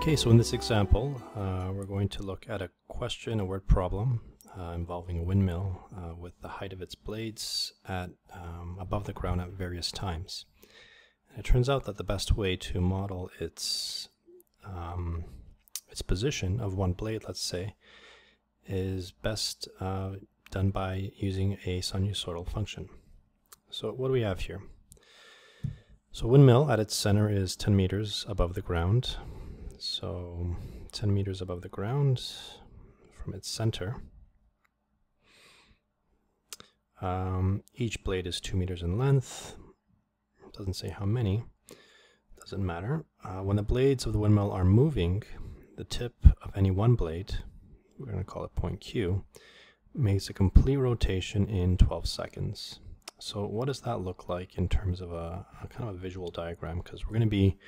Okay, so in this example, we're going to look at a question, a word problem involving a windmill with the height of its blades at above the ground at various times. And it turns out that the best way to model its position of one blade, let's say, is best done by using a sinusoidal function. So what do we have here? So windmill at its center is 10 meters above the ground. So 10 meters above the ground from its center. Each blade is 2 meters in length. It doesn't say how many. Doesn't matter. When the blades of the windmill are moving, the tip of any one blade, we're going to call it point Q, makes a complete rotation in 12 seconds. So what does that look like in terms of a kind of a visual diagram? Because we're going to be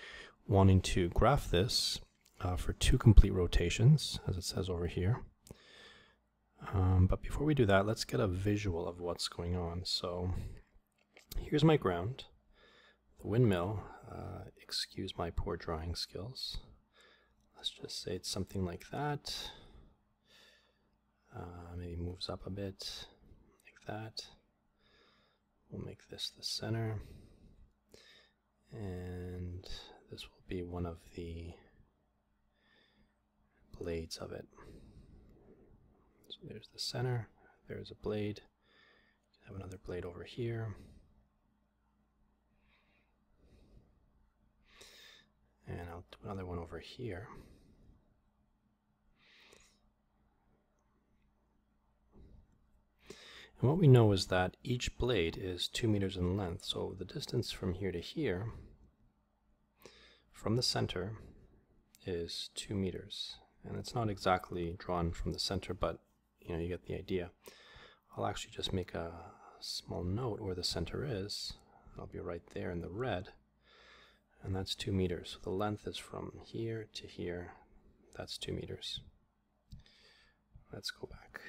wanting to graph this for 2 complete rotations, as it says over here. But before we do that, let's get a visual of what's going on. So here's my ground, the windmill. Excuse my poor drawing skills. Let's just say it's something like that. Maybe moves up a bit, like that. We'll make this the center, and this will be one of the blades of it. So there's the center, there's a blade, have another blade over here, and I'll do another one over here. And what we know is that each blade is 2 meters in length, so the distance from here to here, from the center, is 2 meters. And it's not exactly drawn from the center, but you get the idea. I'll actually just make a small note where the center is. I'll be right there in the red, and that's 2 meters. So the length is from here to here. That's 2 meters. Let's go back.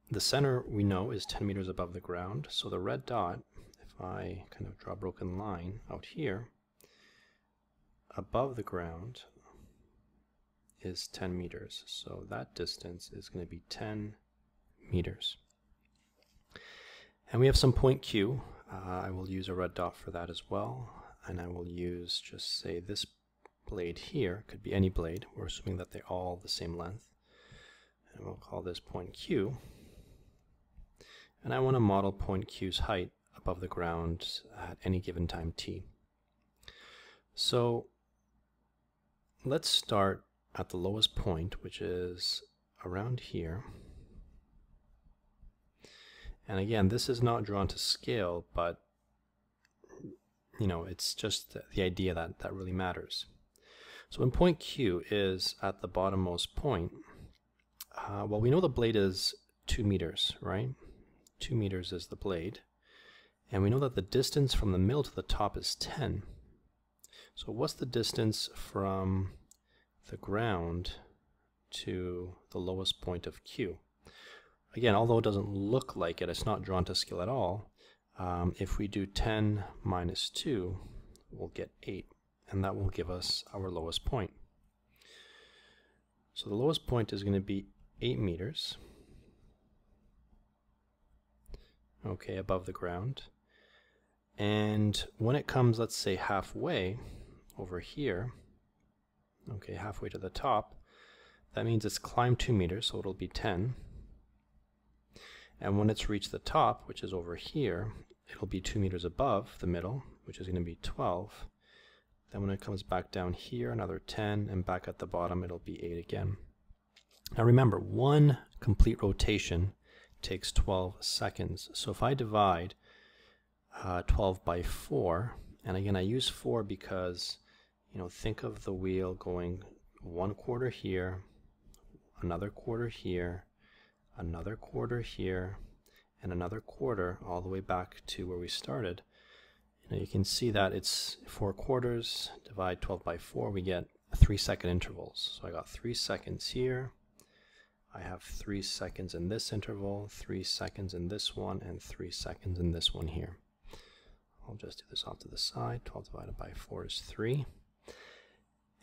The center we know is 10 meters above the ground, so the red dot, if I kind of draw a broken line out here, above the ground is 10 meters, so that distance is going to be 10 meters. And we have some point Q. I will use a red dot for that as well, and I will use, just say, this blade here, could be any blade, we're assuming that they're all the same length. And we'll call this point Q. And I want to model point Q's height above the ground at any given time t. So let's start at the lowest point, which is around here. And again, this is not drawn to scale, but it's just the idea that really matters. So when point Q is at the bottommost point, well, we know the blade is 2 meters, right? 2 meters is the blade. And we know that the distance from the middle to the top is 10. So what's the distance from the ground to the lowest point of Q? Again, although it doesn't look like it, it's not drawn to scale at all. If we do 10 minus 2, we'll get 8. And that will give us our lowest point. So the lowest point is going to be 8 meters, okay, above the ground. And when it comes, let's say, halfway over here, okay, halfway to the top, that means it's climbed 2 meters, so it'll be 10. And when it's reached the top, which is over here, it'll be 2 meters above the middle, which is going to be 12. Then when it comes back down here, another 10, and back at the bottom, it'll be 8 again. Now remember, one complete rotation takes 12 seconds. So if I divide 12 by 4, and again I use 4 because, think of the wheel going 1 quarter here, another quarter here, another quarter here, and another quarter all the way back to where we started. You can see that it's 4 quarters, divide 12 by 4, we get 3-second intervals. So I got 3 seconds here, I have 3 seconds in this interval, 3 seconds in this one, and 3 seconds in this one here. I'll just do this off to the side. 12 divided by 4 is 3.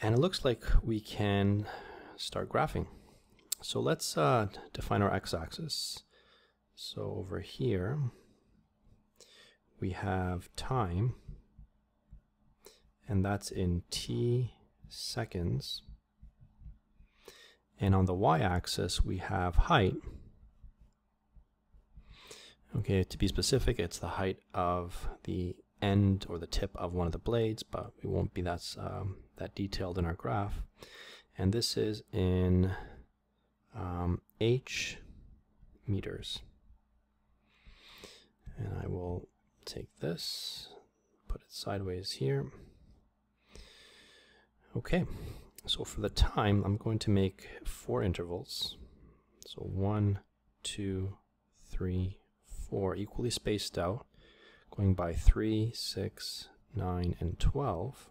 And it looks like we can start graphing. So let's define our x-axis. So over here, we have time, and that's in t seconds. And on the y-axis, we have height. Okay, to be specific, it's the height of the end or the tip of one of the blades, but we won't be that detailed in our graph. And this is in h meters. And I will take this, put it sideways here. Okay, so for the time, I'm going to make 4 intervals. So 1, 2, 3, 4, equally spaced out, going by 3, 6, 9, and 12.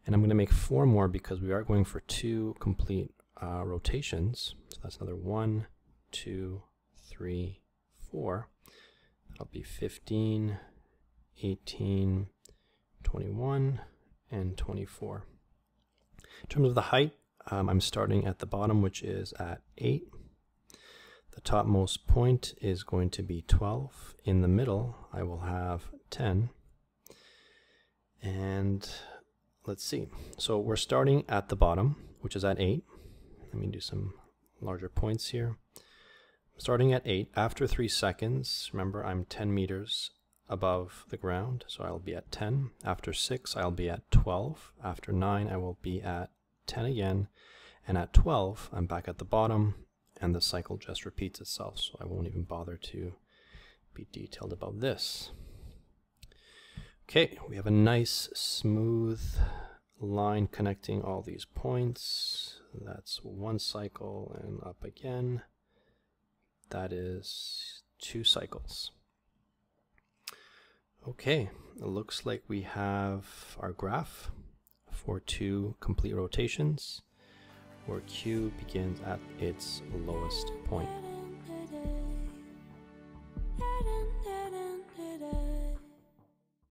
And I'm going to make 4 more because we are going for 2 complete rotations. So that's another 1, 2, 3, 4. That'll be 15, 18, 21, and 24. In terms of the height, I'm starting at the bottom, which is at 8. The topmost point is going to be 12. In the middle, I will have 10. And let's see. So we're starting at the bottom, which is at 8. Let me do some larger points here. Starting at 8, after 3 seconds, remember I'm 10 meters above the ground, so I'll be at 10. After 6, I'll be at 12. After 9, I will be at 10 again. And at 12, I'm back at the bottom, and the cycle just repeats itself, so I won't even bother to be detailed about this. Okay, we have a nice smooth line connecting all these points. That's 1 cycle, and up again. That is 2 cycles. Okay, it looks like we have our graph for 2 complete rotations, where Q begins at its lowest point.